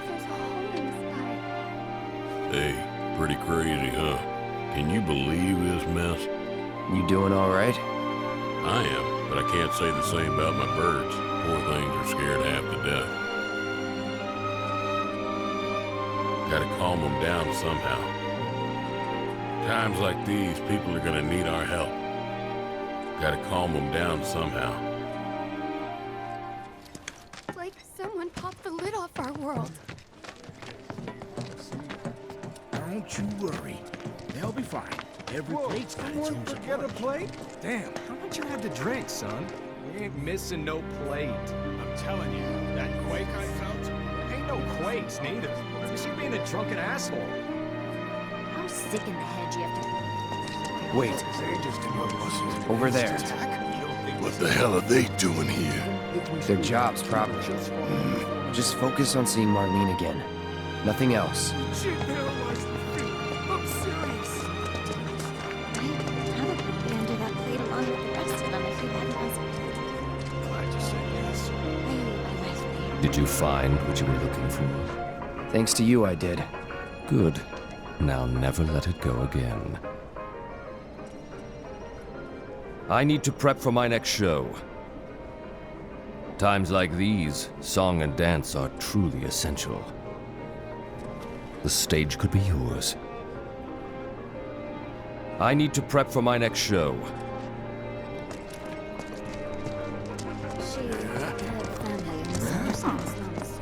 There's a hole in the sky. Hey, pretty crazy, huh? Can you believe this mess? You doing all right? I am, but I can't say the same about my birds. Poor things are scared half to death. Gotta calm them down somehow. Times like these, people are gonna need our help. Gotta calm them down somehow. Like someone popped the lid off our world. Don't you worry. They'll be fine. Every plate's got its own Forget a support. plate? Damn, how much you had to drink, son? We ain't missing no plate. I'm telling you, that quake I felt, ain't no quakes neither. It's you being a drunken asshole. How sick in the head you have to be. Wait, over there. What the hell are they doing here? Their jobs, probably. Just focus on seeing Marlene again. Nothing else. How would we undo that plate along with the rest of them if you hadn't asked? Glad you said yes. I owe you my life, babe. Did you find what you were looking for? Thanks to you, I did. Good. Now never let it go again. I need to prep for my next show. Times like these, song and dance are truly essential. The stage could be yours. I need to prep for my next show. She had a family in the Sanderson slums.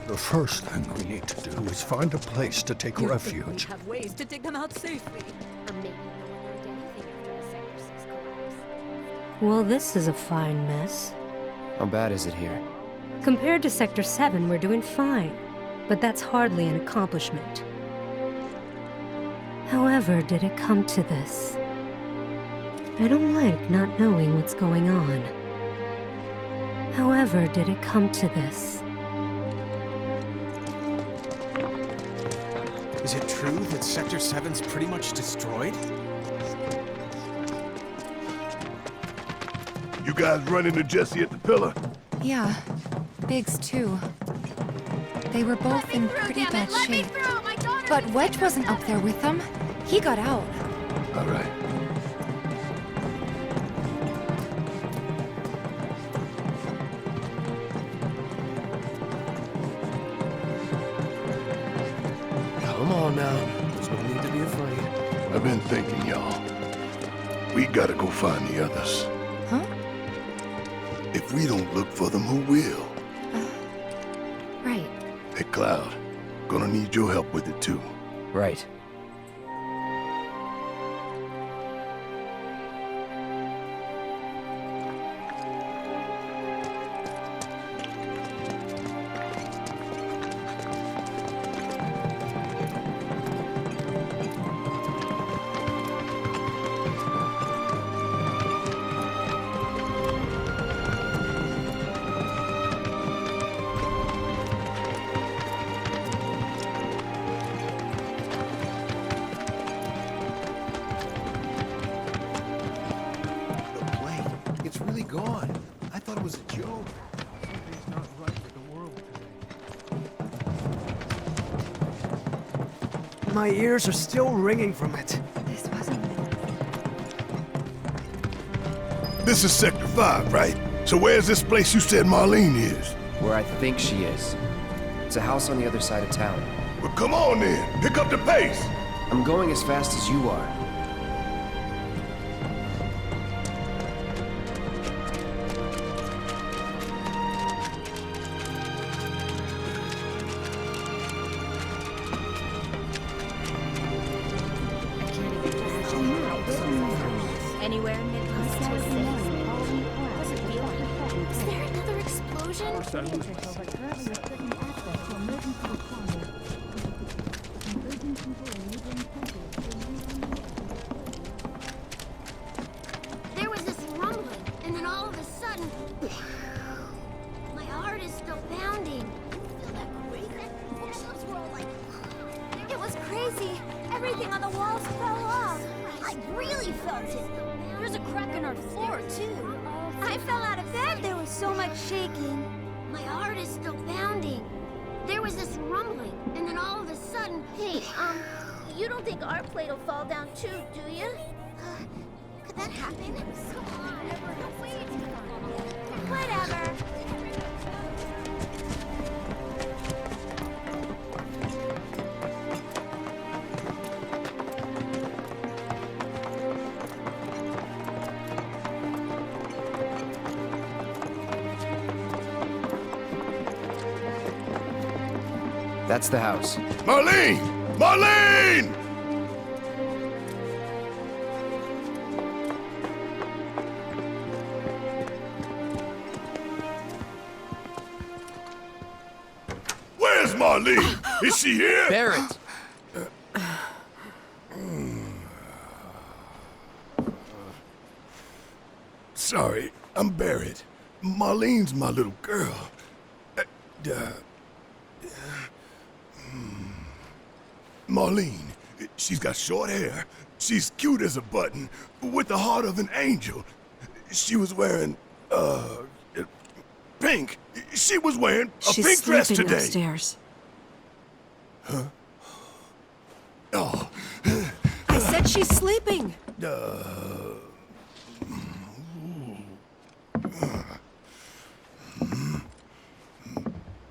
The first thing we need to do is find a place to take refuge. Have ways to dig them out safely. Or maybe no one learned anything after the Sector 6 collapse. Well, this is a fine mess. How bad is it here? Compared to Sector 7, we're doing fine. But that's hardly an accomplishment. However, did it come to this? I don't like not knowing what's going on. However, did it come to this? Is it true that Sector 7's pretty much destroyed? You guys run into Jesse at the pillar? Yeah, Biggs too. They were both in pretty bad shape. But Wedge wasn't up there with them. He got out. All right. Come on now. There's no need to be afraid. I've been thinking, y'all. We gotta go find the others. Huh? If we don't look for them, who will? Right. Hey, Cloud. Gonna need your help with it, too. Right. The plane. It's really gone. I thought it was a joke. Something's not right with the world today. My ears are still ringing from it. This wasn't... This is Sector 5, right? So where's this place you said Marlene is? Where I think she is. It's a house on the other side of town. Well, come on then. Pick up the pace. I'm going as fast as you are. Anywhere in Midwest to assist. Is there another explosion? There was this rumbling, and then all of a sudden, my heart is still pounding. Feel that quake? That force were all like, it was crazy. Everything on the walls fell off. I really felt it. There's a crack in our floor, too. I fell out of bed. There was so much shaking. My heart is still pounding. There was this rumbling, and then all of a sudden... Hey, you don't think our plate will fall down too, do you? Could that happen? Come on, whatever. That's the house. Marlene! Marlene! Where's Marlene? Is she here? Barrett! Sorry, I'm Barrett. Marlene's my little girl. Marlene, she's got short hair. She's cute as a button, with the heart of an angel. She was wearing, pink. She was wearing a pink dress today. She's sleeping upstairs. Huh? Oh. I said she's sleeping.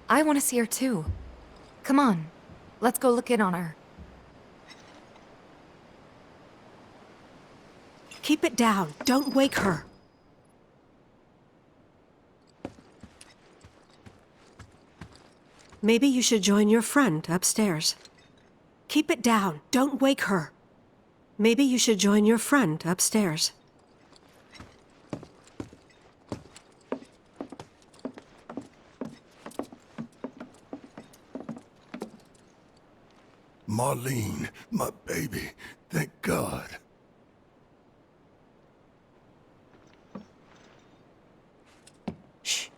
I want to see her too. Come on, let's go look in on her. Keep it down. Don't wake her. Maybe you should join your friend upstairs. Keep it down. Don't wake her. Maybe you should join your friend upstairs. Marlene, my baby. Thank God. Shh.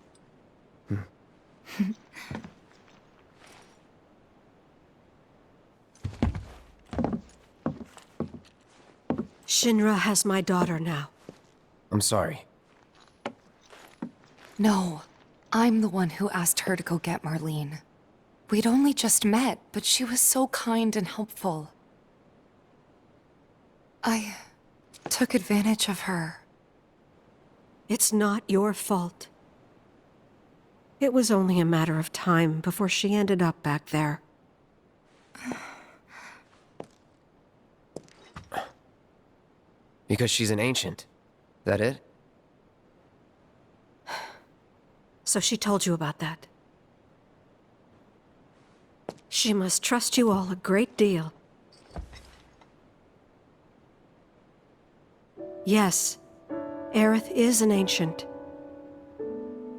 Shinra has my daughter now. I'm sorry. No, I'm the one who asked her to go get Marlene. We'd only just met, but she was so kind and helpful. I took advantage of her. It's not your fault. It was only a matter of time before she ended up back there. Because she's an ancient. That it? So she told you about that. She must trust you all a great deal. Yes, Aerith is an ancient.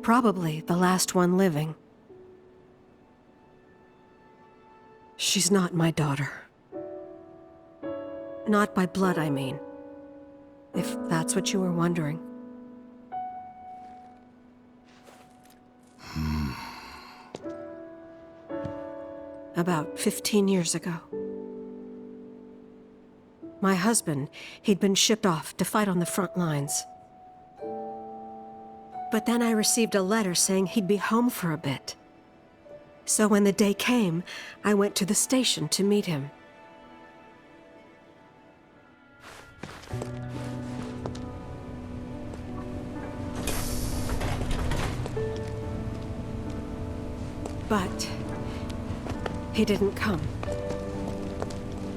Probably the last one living. She's not my daughter. Not by blood, I mean. If that's what you were wondering. About 15 years ago. My husband, he'd been shipped off to fight on the front lines. But then I received a letter saying he'd be home for a bit. So when the day came, I went to the station to meet him. But he didn't come.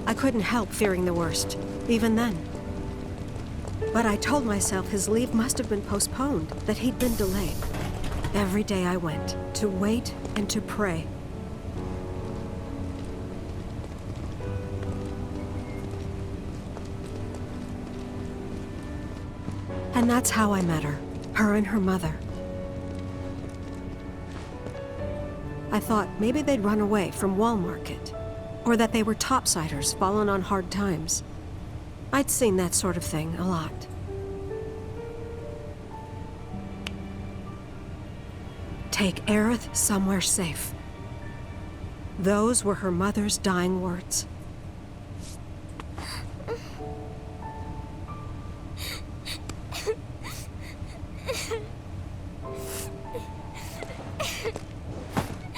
I couldn't help fearing the worst, even then. But I told myself his leave must have been postponed, that he'd been delayed. Every day I went, to wait and to pray. And that's how I met her and her mother. I thought maybe they'd run away from Wall Market, or that they were topsiders fallen on hard times. I'd seen that sort of thing a lot. Take Aerith somewhere safe. Those were her mother's dying words.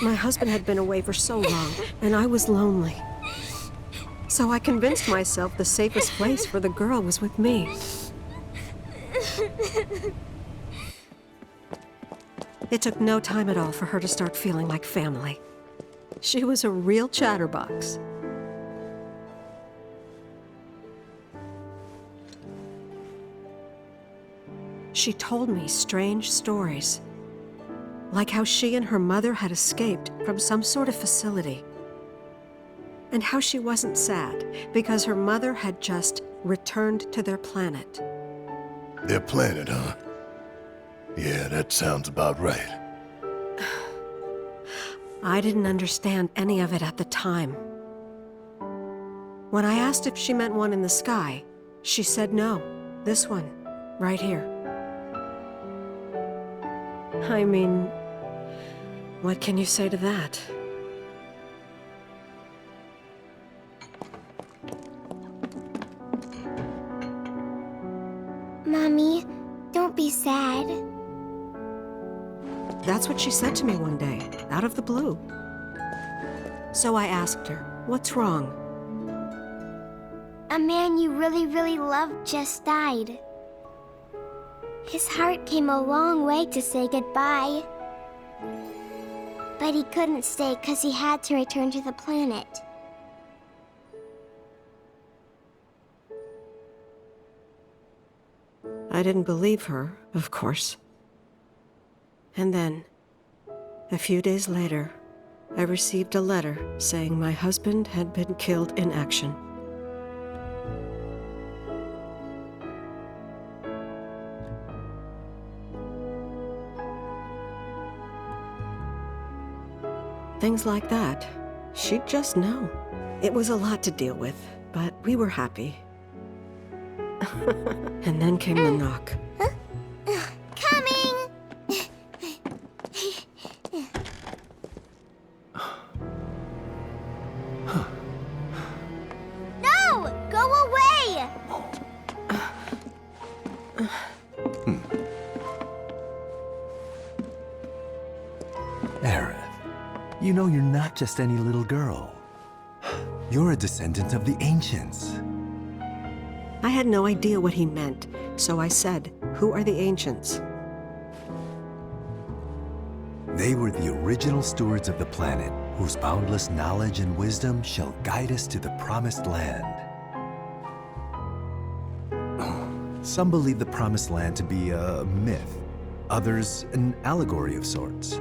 My husband had been away for so long, and I was lonely. So I convinced myself the safest place for the girl was with me. It took no time at all for her to start feeling like family. She was a real chatterbox. She told me strange stories, like how she and her mother had escaped from some sort of facility, and how she wasn't sad because her mother had just returned to their planet. Their planet, huh? Yeah, that sounds about right. I didn't understand any of it at the time. When I asked if she meant one in the sky, she said no. This one, right here. I mean, what can you say to that? Mommy, don't be sad. That's what she said to me one day, out of the blue. So I asked her, what's wrong? A man you really, really loved just died. His heart came a long way to say goodbye. But he couldn't stay because he had to return to the planet. I didn't believe her, of course. And then, a few days later, I received a letter saying my husband had been killed in action. Things like that, she'd just know. It was a lot to deal with, but we were happy. And then came the knock. Coming! No! Go away! Aerith, you know you're not just any little girl. You're a descendant of the ancients. I had no idea what he meant, so I said, "Who are the ancients?" They were the original stewards of the planet, whose boundless knowledge and wisdom shall guide us to the promised land. Some believe the promised land to be a myth, others an allegory of sorts.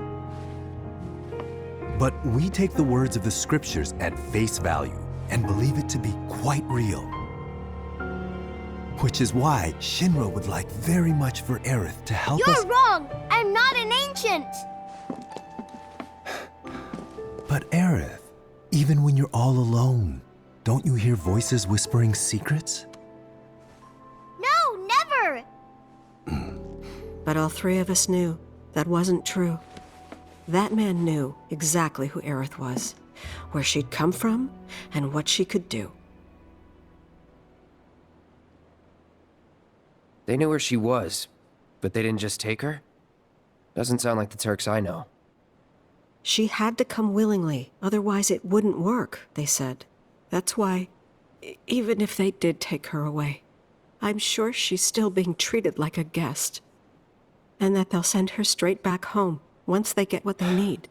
But we take the words of the scriptures at face value and believe it to be quite real. Which is why Shinra would like very much for Aerith to help us— You're wrong! I'm not an ancient! But Aerith, even when you're all alone, don't you hear voices whispering secrets? No, never! But all three of us knew that wasn't true. That man knew exactly who Aerith was, where she'd come from, and what she could do. They knew where she was, but they didn't just take her? Doesn't sound like the Turks I know. She had to come willingly, otherwise it wouldn't work, they said. That's why, even if they did take her away, I'm sure she's still being treated like a guest. And that they'll send her straight back home once they get what they need.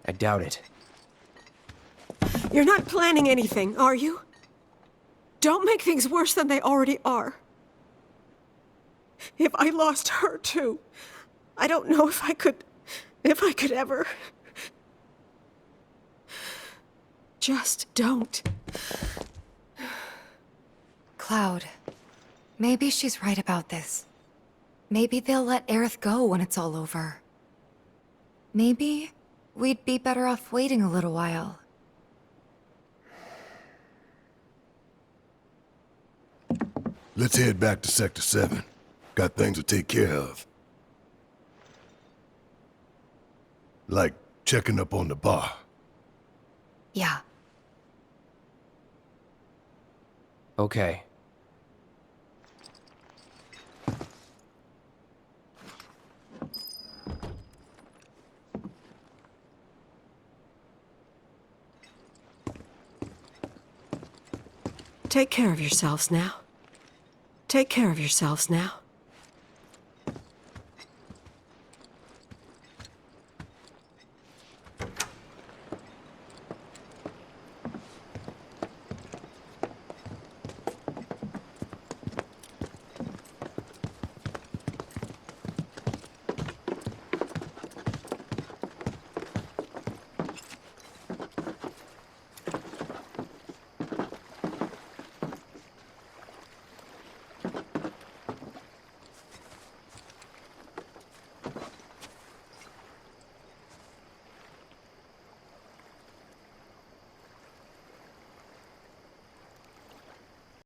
I doubt it. You're not planning anything, are you? Don't make things worse than they already are. If I lost her too, I don't know if I could ever. Just don't. Cloud, maybe she's right about this. Maybe they'll let Aerith go when it's all over. Maybe we'd be better off waiting a little while. Let's head back to Sector 7. Got things to take care of. Like checking up on the bar. Yeah. Okay. Take care of yourselves now. Take care of yourselves now.